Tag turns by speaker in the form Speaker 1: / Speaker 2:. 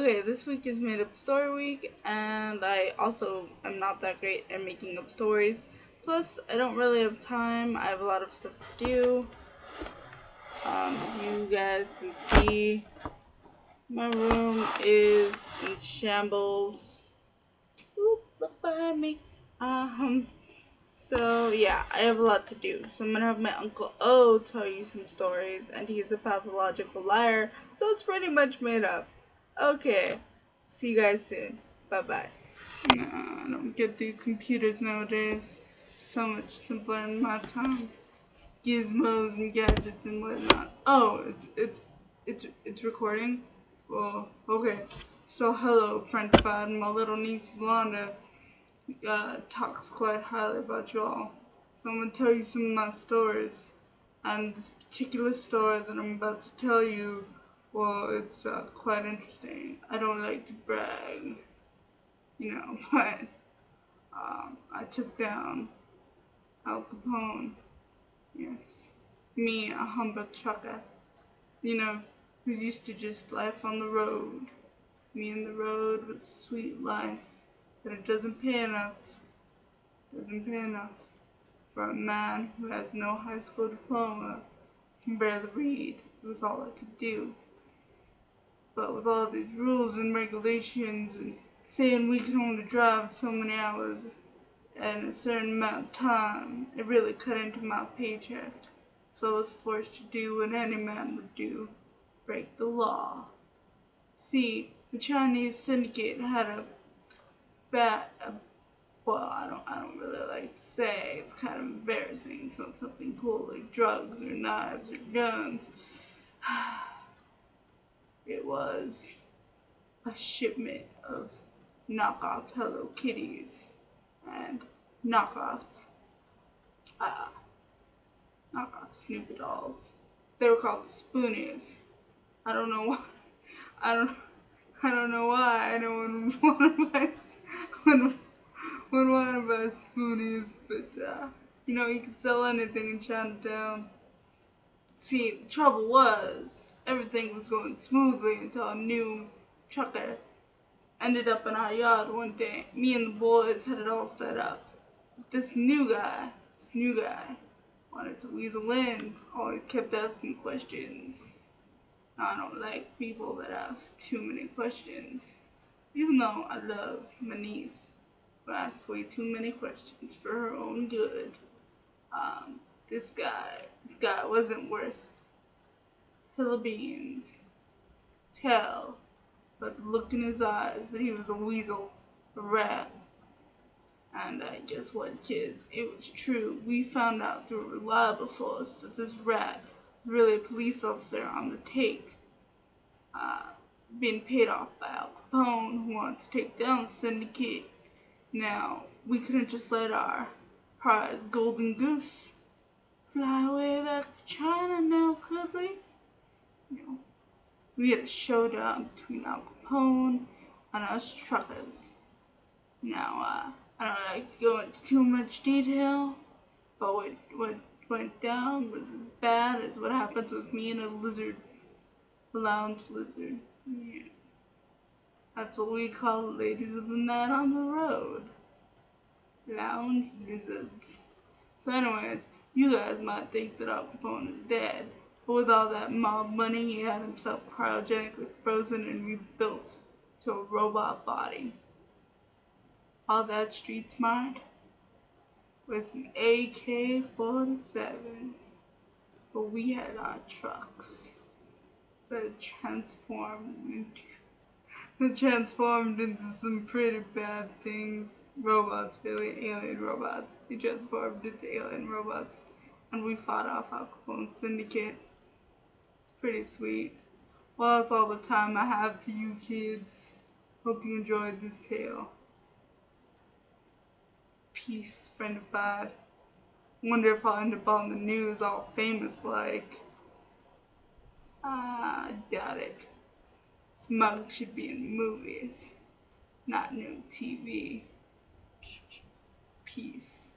Speaker 1: Okay, this week is made up story week, and I also am not that great at making up stories. Plus, I don't really have time. I have a lot of stuff to do. You guys can see my room is in shambles. Oop, look behind me. So yeah, I have a lot to do. So I'm gonna have my Uncle O tell you some stories, and he's a pathological liar, so it's pretty much made up. Okay, see you guys soon. Bye bye. Nah, I don't get these computers nowadays. So much simpler in my time. Gizmos and gadgets and whatnot. Oh, it's recording. Well, okay. So hello, French Fad, and my little niece Yolanda talks quite highly about y'all. So I'm gonna tell you some of my stories. And this particular story that I'm about to tell you, well, it's quite interesting. I don't like to brag, but I took down Al Capone. Yes, me, a humble trucker, who used to just life on the road. Me and the road was a sweet life, but it doesn't pay enough. Doesn't pay enough for a man who has no high school diploma, can barely read. It was all I could do. But with all these rules and regulations and saying we can only drive so many hours and a certain amount of time, it really cut into my paycheck. So I was forced to do what any man would do, break the law. See, the Chinese syndicate had well, I don't really like to say, it's kind of embarrassing, so it's something cool like drugs or knives or guns. It was a shipment of knockoff Hello Kitties and knockoff uh, Snoopy dolls. They were called Spoonies. I don't know why. I don't. I don't know why anyone would want to buy Spoonies, but you could sell anything in Chinatown. See, the trouble was everything was going smoothly until a new trucker ended up in our yard one day. Me and the boys had it all set up. This new guy wanted to weasel in, always kept asking questions. I don't like people that ask too many questions. Even though I love my niece, but asks way too many questions for her own good. This guy wasn't worth Philippines. Tell, but the look in his eyes that he was a weasel, a rat. And guess what, kids? It was true. We found out through a reliable source that this rat was really a police officer on the take, being paid off by Al Capone, who wanted to take down the syndicate. Now, we couldn't just let our prize golden goose fly away back to China now, could we? We had a showdown between Al Capone and us truckers. Now, I don't like to go into too much detail, but what went down was as bad as what happens with me and a lounge lizard. Yeah. That's what we call the ladies of the night on the road. Lounge lizards. So anyways, you guys might think that Al Capone is dead, but with all that mob money, he had himself cryogenically frozen and rebuilt to a robot body. All that street smart with some AK-47s, but we had our trucks that transformed into some pretty bad things. Robots, really, alien robots. They transformed into alien robots, and we fought off Al Capone's syndicate. Pretty sweet. Well, that's all the time I have for you kids. Hope you enjoyed this tale. Peace, friend of bad. Wonder if I'll end up on the news all famous like. I doubt it. Smug should be in movies, not new TV. Peace.